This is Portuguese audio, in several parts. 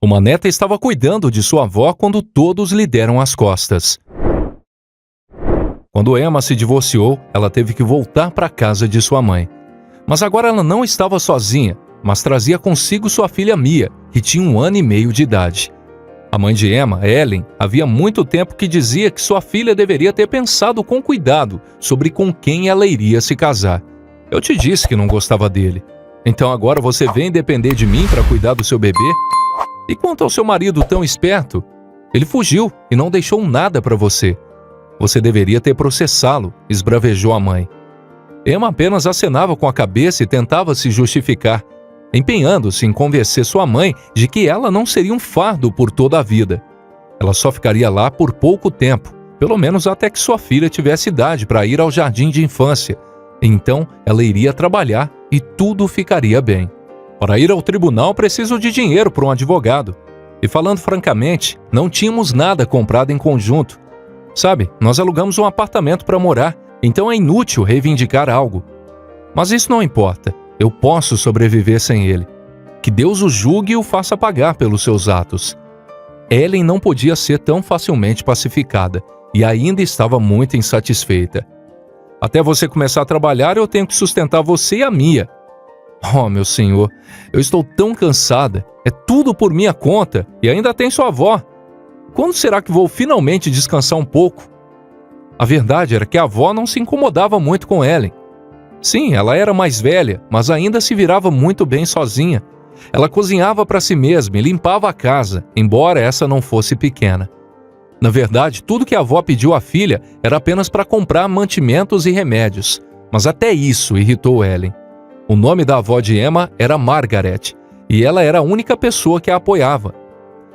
Uma neta estava cuidando de sua avó quando todos lhe deram as costas. Quando Emma se divorciou, ela teve que voltar para a casa de sua mãe. Mas agora ela não estava sozinha, mas trazia consigo sua filha Mia, que tinha 1 ano e meio de idade. A mãe de Emma, Ellen, havia muito tempo que dizia que sua filha deveria ter pensado com cuidado sobre com quem ela iria se casar. Eu te disse que não gostava dele. Então agora você vem depender de mim para cuidar do seu bebê? E quanto ao seu marido tão esperto? Ele fugiu e não deixou nada para você. Você deveria ter processá-lo, esbravejou a mãe. Emma apenas acenava com a cabeça e tentava se justificar, empenhando-se em convencer sua mãe de que ela não seria um fardo por toda a vida. Ela só ficaria lá por pouco tempo, pelo menos até que sua filha tivesse idade para ir ao jardim de infância. Então, ela iria trabalhar e tudo ficaria bem. Para ir ao tribunal, preciso de dinheiro para um advogado. E falando francamente, não tínhamos nada comprado em conjunto. Sabe, nós alugamos um apartamento para morar, então é inútil reivindicar algo. Mas isso não importa, eu posso sobreviver sem ele. Que Deus o julgue e o faça pagar pelos seus atos. Ellen não podia ser tão facilmente pacificada e ainda estava muito insatisfeita. Até você começar a trabalhar, eu tenho que sustentar você e a Mia. Oh, meu senhor, eu estou tão cansada. É tudo por minha conta e ainda tem sua avó. Quando será que vou finalmente descansar um pouco? A verdade era que a avó não se incomodava muito com Ellen. Sim, ela era mais velha, mas ainda se virava muito bem sozinha. Ela cozinhava para si mesma e limpava a casa, embora essa não fosse pequena. Na verdade, tudo que a avó pediu à filha era apenas para comprar mantimentos e remédios, mas até isso irritou Ellen. O nome da avó de Emma era Margaret, e ela era a única pessoa que a apoiava.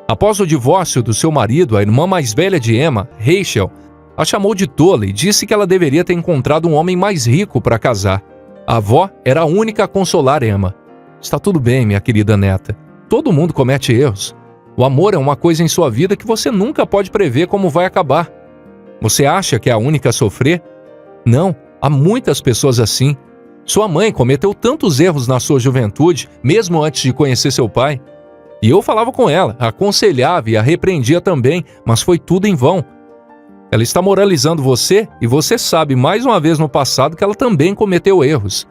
Após o divórcio do seu marido, a irmã mais velha de Emma, Rachel, a chamou de tola e disse que ela deveria ter encontrado um homem mais rico para casar. A avó era a única a consolar Emma. Está tudo bem, minha querida neta. Todo mundo comete erros. O amor é uma coisa em sua vida que você nunca pode prever como vai acabar. Você acha que é a única a sofrer? Não, há muitas pessoas assim. Sua mãe cometeu tantos erros na sua juventude, mesmo antes de conhecer seu pai. E eu falava com ela, aconselhava e a repreendia também, mas foi tudo em vão. Ela está moralizando você e você sabe mais uma vez no passado que ela também cometeu erros.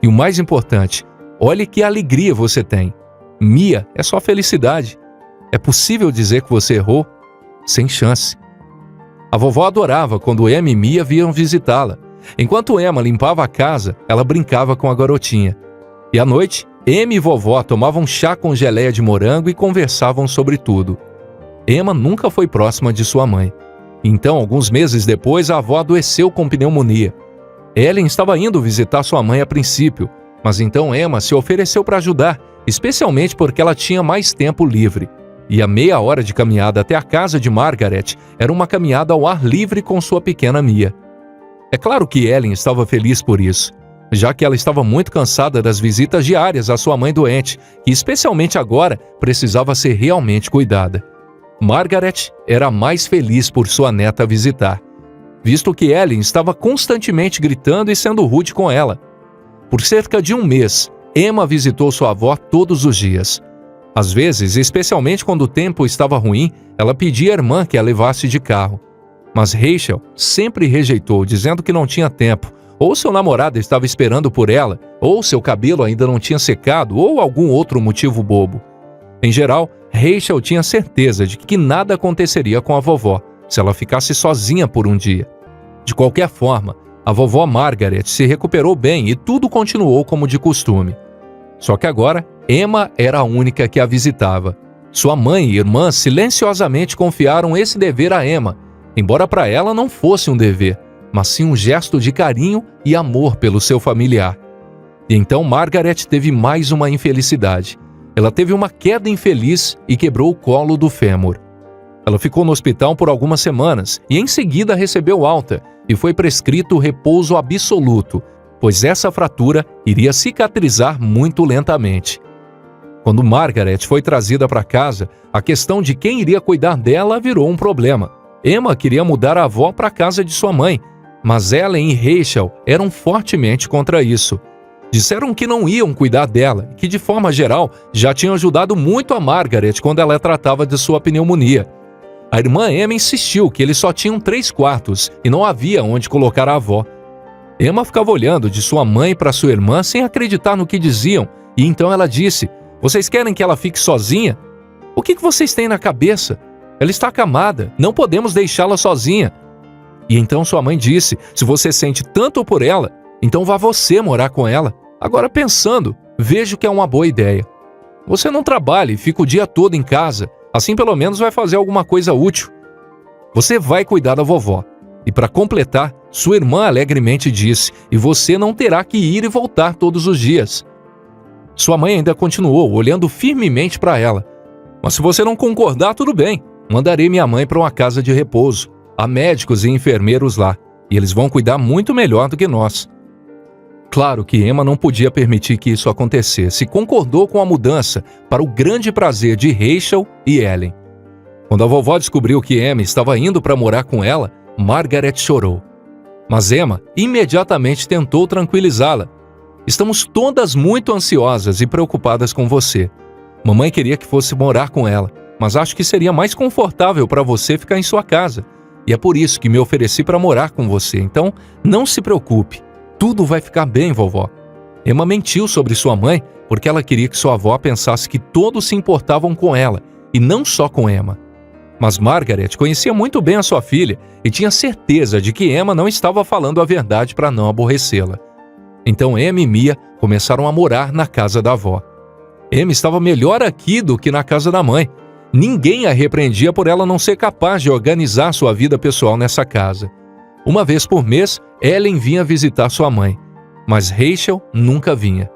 E o mais importante, olhe que alegria você tem. Mia é só felicidade. É possível dizer que você errou? Sem chance. A vovó adorava quando Emma e Mia vinham visitá-la. Enquanto Emma limpava a casa, ela brincava com a garotinha. E à noite, Emma e vovó tomavam chá com geleia de morango e conversavam sobre tudo. Emma nunca foi próxima de sua mãe. Então, alguns meses depois, a avó adoeceu com pneumonia. Ellen estava indo visitar sua mãe a princípio, mas então Emma se ofereceu para ajudar, especialmente porque ela tinha mais tempo livre. E a meia hora de caminhada até a casa de Margaret era uma caminhada ao ar livre com sua pequena Mia. É claro que Ellen estava feliz por isso, já que ela estava muito cansada das visitas diárias à sua mãe doente, que especialmente agora precisava ser realmente cuidada. Margaret era mais feliz por sua neta visitar, visto que Ellen estava constantemente gritando e sendo rude com ela. Por cerca de 1 mês, Emma visitou sua avó todos os dias. Às vezes, especialmente quando o tempo estava ruim, ela pedia à irmã que a levasse de carro. Mas Rachel sempre rejeitou, dizendo que não tinha tempo, ou seu namorado estava esperando por ela, ou seu cabelo ainda não tinha secado, ou algum outro motivo bobo. Em geral, Rachel tinha certeza de que nada aconteceria com a vovó, se ela ficasse sozinha por um dia. De qualquer forma, a vovó Margaret se recuperou bem e tudo continuou como de costume. Só que agora, Emma era a única que a visitava. Sua mãe e irmã silenciosamente confiaram esse dever a Emma, embora para ela não fosse um dever, mas sim um gesto de carinho e amor pelo seu familiar. E então Margaret teve mais uma infelicidade. Ela teve uma queda infeliz e quebrou o colo do fêmur. Ela ficou no hospital por algumas semanas e em seguida recebeu alta e foi prescrito repouso absoluto, pois essa fratura iria cicatrizar muito lentamente. Quando Margaret foi trazida para casa, a questão de quem iria cuidar dela virou um problema. Emma queria mudar a avó para a casa de sua mãe, mas Ellen e Rachel eram fortemente contra isso. Disseram que não iam cuidar dela e que, de forma geral, já tinham ajudado muito a Margaret quando ela tratava de sua pneumonia. A irmã Emma insistiu que eles só tinham 3 quartos e não havia onde colocar a avó. Emma ficava olhando de sua mãe para sua irmã sem acreditar no que diziam, e então ela disse: "Vocês querem que ela fique sozinha? O que vocês têm na cabeça? Ela está acamada, não podemos deixá-la sozinha." E então sua mãe disse: "Se você sente tanto por ela, então vá você morar com ela. Agora pensando, vejo que é uma boa ideia. Você não trabalha e fica o dia todo em casa, assim pelo menos vai fazer alguma coisa útil. Você vai cuidar da vovó." E para completar, sua irmã alegremente disse: "E você não terá que ir e voltar todos os dias." Sua mãe ainda continuou, olhando firmemente para ela: "Mas se você não concordar, tudo bem. Mandarei minha mãe para uma casa de repouso. Há médicos e enfermeiros lá, e eles vão cuidar muito melhor do que nós." Claro que Emma não podia permitir que isso acontecesse e concordou com a mudança para o grande prazer de Rachel e Ellen. Quando a vovó descobriu que Emma estava indo para morar com ela, Margaret chorou. Mas Emma imediatamente tentou tranquilizá-la. "Estamos todas muito ansiosas e preocupadas com você. Mamãe queria que fosse morar com ela, mas acho que seria mais confortável para você ficar em sua casa. E é por isso que me ofereci para morar com você, então não se preocupe. Tudo vai ficar bem, vovó." Emma mentiu sobre sua mãe porque ela queria que sua avó pensasse que todos se importavam com ela, e não só com Emma. Mas Margaret conhecia muito bem a sua filha e tinha certeza de que Emma não estava falando a verdade para não aborrecê-la. Então Emma e Mia começaram a morar na casa da avó. Emma estava melhor aqui do que na casa da mãe. Ninguém a repreendia por ela não ser capaz de organizar sua vida pessoal nessa casa. Uma vez por mês, Ellen vinha visitar sua mãe, mas Rachel nunca vinha.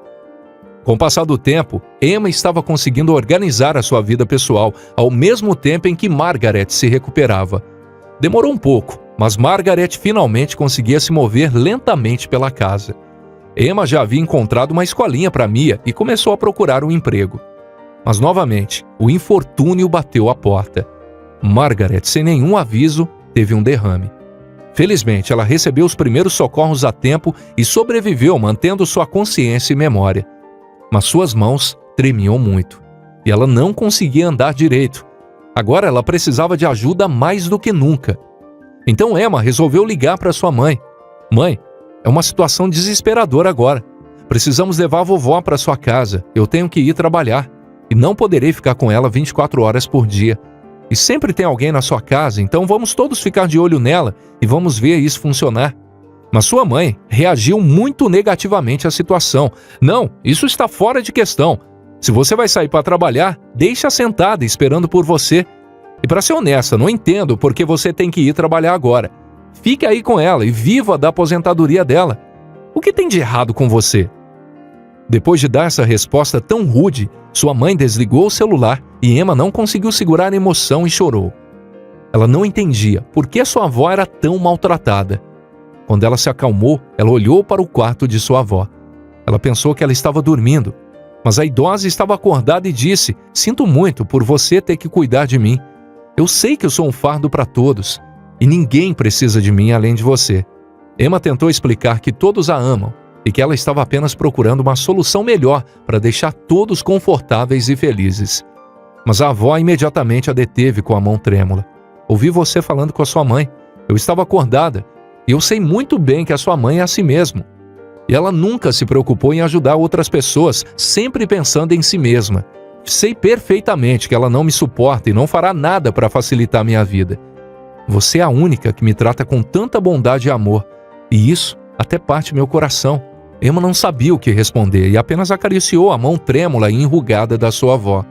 Com o passar do tempo, Emma estava conseguindo organizar a sua vida pessoal ao mesmo tempo em que Margaret se recuperava. Demorou um pouco, mas Margaret finalmente conseguia se mover lentamente pela casa. Emma já havia encontrado uma escolinha para Mia e começou a procurar um emprego. Mas novamente, o infortúnio bateu à porta. Margaret, sem nenhum aviso, teve um derrame. Felizmente, ela recebeu os primeiros socorros a tempo e sobreviveu mantendo sua consciência e memória. Mas suas mãos tremiam muito, e ela não conseguia andar direito. Agora ela precisava de ajuda mais do que nunca. Então Emma resolveu ligar para sua mãe. "Mãe, é uma situação desesperadora agora. Precisamos levar a vovó para sua casa. Eu tenho que ir trabalhar, e não poderei ficar com ela 24 horas por dia. E sempre tem alguém na sua casa, então vamos todos ficar de olho nela e vamos ver isso funcionar." Mas sua mãe reagiu muito negativamente à situação. "Não, isso está fora de questão. Se você vai sair para trabalhar, deixa sentada esperando por você. E para ser honesta, não entendo por que você tem que ir trabalhar agora. Fique aí com ela e viva da aposentadoria dela. O que tem de errado com você?" Depois de dar essa resposta tão rude, sua mãe desligou o celular e Emma não conseguiu segurar a emoção e chorou. Ela não entendia por que sua avó era tão maltratada. Quando ela se acalmou, ela olhou para o quarto de sua avó. Ela pensou que ela estava dormindo, mas a idosa estava acordada e disse: "Sinto muito por você ter que cuidar de mim. Eu sei que eu sou um fardo para todos, e ninguém precisa de mim além de você." Emma tentou explicar que todos a amam e que ela estava apenas procurando uma solução melhor para deixar todos confortáveis e felizes. Mas a avó imediatamente a deteve com a mão trêmula. "Ouvi você falando com a sua mãe. Eu estava acordada, e eu sei muito bem que a sua mãe é assim mesmo. E ela nunca se preocupou em ajudar outras pessoas, sempre pensando em si mesma. Sei perfeitamente que ela não me suporta e não fará nada para facilitar minha vida. Você é a única que me trata com tanta bondade e amor, e isso até parte meu coração." Emma não sabia o que responder e apenas acariciou a mão trêmula e enrugada da sua avó.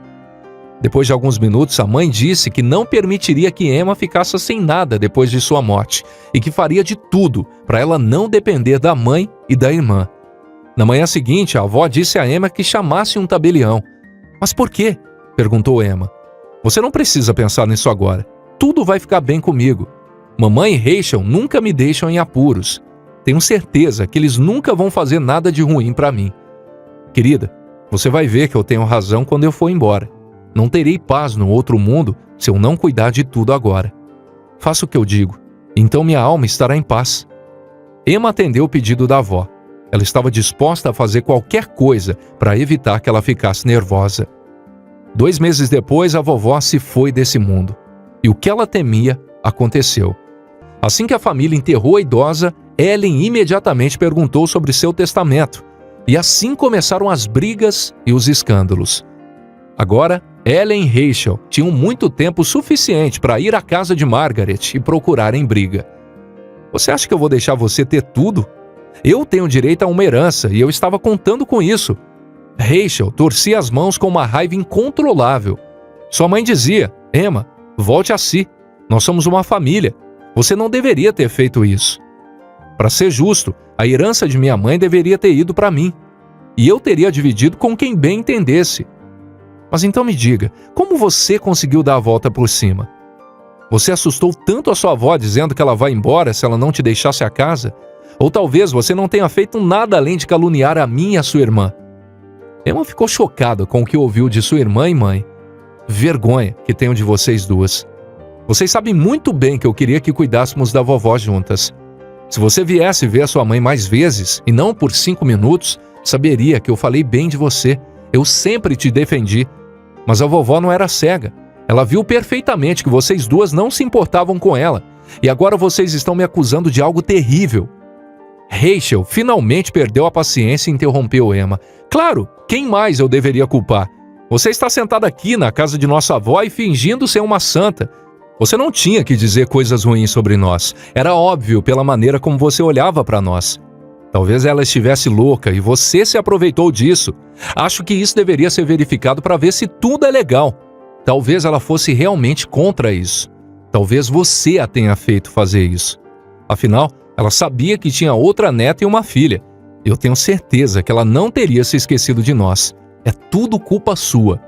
Depois de alguns minutos, a mãe disse que não permitiria que Emma ficasse sem nada depois de sua morte e que faria de tudo para ela não depender da mãe e da irmã. Na manhã seguinte, a avó disse a Emma que chamasse um tabelião. "Mas por quê?" perguntou Emma. "Você não precisa pensar nisso agora. Tudo vai ficar bem comigo. Mamãe e Rachel nunca me deixam em apuros. Tenho certeza que eles nunca vão fazer nada de ruim para mim. Querida, você vai ver que eu tenho razão quando eu for embora. Não terei paz no outro mundo se eu não cuidar de tudo agora. Faça o que eu digo, então minha alma estará em paz." Emma atendeu o pedido da avó. Ela estava disposta a fazer qualquer coisa para evitar que ela ficasse nervosa. 2 meses depois, a vovó se foi desse mundo. E o que ela temia aconteceu. Assim que a família enterrou a idosa, Ellen imediatamente perguntou sobre seu testamento. E assim começaram as brigas e os escândalos. Agora, Ellen e Rachel tinham muito tempo suficiente para ir à casa de Margaret e procurarem briga. Você acha que eu vou deixar você ter tudo? Eu tenho direito a uma herança e eu estava contando com isso. Rachel torcia as mãos com uma raiva incontrolável. Sua mãe dizia: Emma, volte a si. Nós somos uma família. Você não deveria ter feito isso. Para ser justo, a herança de minha mãe deveria ter ido para mim. E eu teria dividido com quem bem entendesse. Mas então me diga, como você conseguiu dar a volta por cima? Você assustou tanto a sua avó dizendo que ela vai embora se ela não te deixasse a casa? Ou talvez você não tenha feito nada além de caluniar a mim e a sua irmã. Emma ficou chocada com o que ouviu de sua irmã e mãe. Vergonha que tenho de vocês duas. Vocês sabem muito bem que eu queria que cuidássemos da vovó juntas. Se você viesse ver a sua mãe mais vezes, e não por 5 minutos, saberia que eu falei bem de você. Eu sempre te defendi. Mas a vovó não era cega. Ela viu perfeitamente que vocês duas não se importavam com ela. E agora vocês estão me acusando de algo terrível. Rachel finalmente perdeu a paciência e interrompeu Emma. Claro, quem mais eu deveria culpar? Você está sentada aqui na casa de nossa avó e fingindo ser uma santa. Você não tinha que dizer coisas ruins sobre nós. Era óbvio pela maneira como você olhava para nós. Talvez ela estivesse louca e você se aproveitou disso. Acho que isso deveria ser verificado para ver se tudo é legal. Talvez ela fosse realmente contra isso. Talvez você a tenha feito fazer isso. Afinal, ela sabia que tinha outra neta e uma filha. Eu tenho certeza que ela não teria se esquecido de nós. É tudo culpa sua.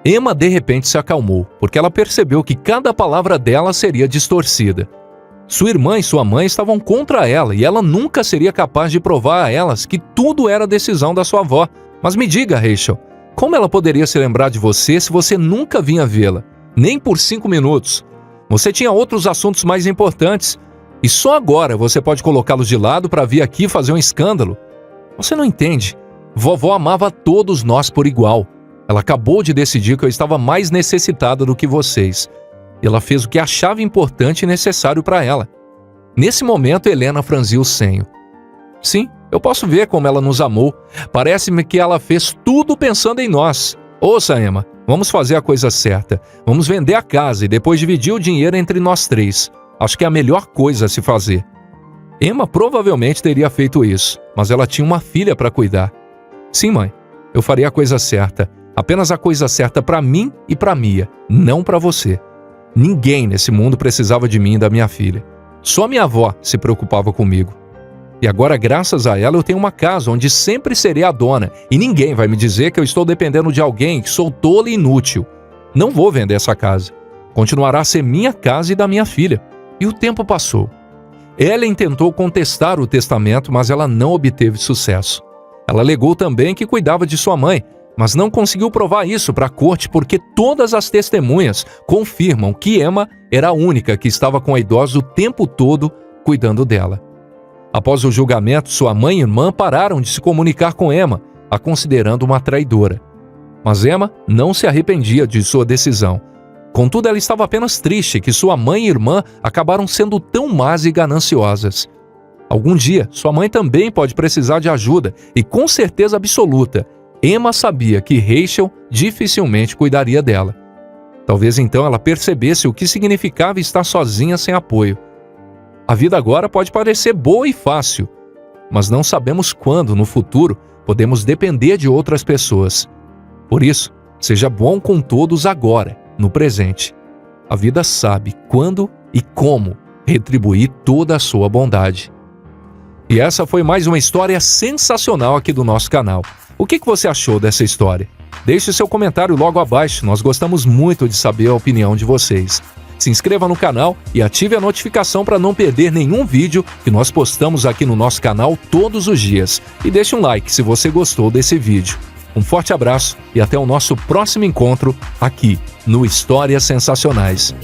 Emma de repente se acalmou, porque ela percebeu que cada palavra dela seria distorcida. Sua irmã e sua mãe estavam contra ela e ela nunca seria capaz de provar a elas que tudo era decisão da sua avó. Mas me diga, Rachel, como ela poderia se lembrar de você se você nunca vinha vê-la? Nem por 5 minutos. Você tinha outros assuntos mais importantes. E só agora você pode colocá-los de lado para vir aqui fazer um escândalo. Você não entende. Vovó amava todos nós por igual. Ela acabou de decidir que eu estava mais necessitada do que vocês. E ela fez o que achava importante e necessário para ela. Nesse momento, Helena franziu o senho. Sim, eu posso ver como ela nos amou. Parece-me que ela fez tudo pensando em nós. Ouça, Emma, vamos fazer a coisa certa. Vamos vender a casa e depois dividir o dinheiro entre nós 3. Acho que é a melhor coisa a se fazer. Emma provavelmente teria feito isso, mas ela tinha uma filha para cuidar. Sim, mãe, eu faria a coisa certa. Apenas a coisa certa para mim e para Mia, não para você. Ninguém nesse mundo precisava de mim e da minha filha. Só minha avó se preocupava comigo. E agora, graças a ela, eu tenho uma casa onde sempre serei a dona. E ninguém vai me dizer que eu estou dependendo de alguém que sou tola e inútil. Não vou vender essa casa. Continuará a ser minha casa e da minha filha. E o tempo passou. Ellen tentou contestar o testamento, mas ela não obteve sucesso. Ela alegou também que cuidava de sua mãe, mas não conseguiu provar isso para a corte porque todas as testemunhas confirmam que Emma era a única que estava com a idosa o tempo todo cuidando dela. Após o julgamento, sua mãe e irmã pararam de se comunicar com Emma, a considerando uma traidora. Mas Emma não se arrependia de sua decisão. Contudo, ela estava apenas triste que sua mãe e irmã acabaram sendo tão más e gananciosas. Algum dia, sua mãe também pode precisar de ajuda e, com certeza absoluta, Emma sabia que Rachel dificilmente cuidaria dela. Talvez então ela percebesse o que significava estar sozinha sem apoio. A vida agora pode parecer boa e fácil, mas não sabemos quando, no futuro, podemos depender de outras pessoas. Por isso, seja bom com todos agora, no presente. A vida sabe quando e como retribuir toda a sua bondade. E essa foi mais uma história sensacional aqui do nosso canal. O que você achou dessa história? Deixe seu comentário logo abaixo, nós gostamos muito de saber a opinião de vocês. Se inscreva no canal e ative a notificação para não perder nenhum vídeo que nós postamos aqui no nosso canal todos os dias. E deixe um like se você gostou desse vídeo. Um forte abraço e até o nosso próximo encontro aqui no Histórias Sensacionais.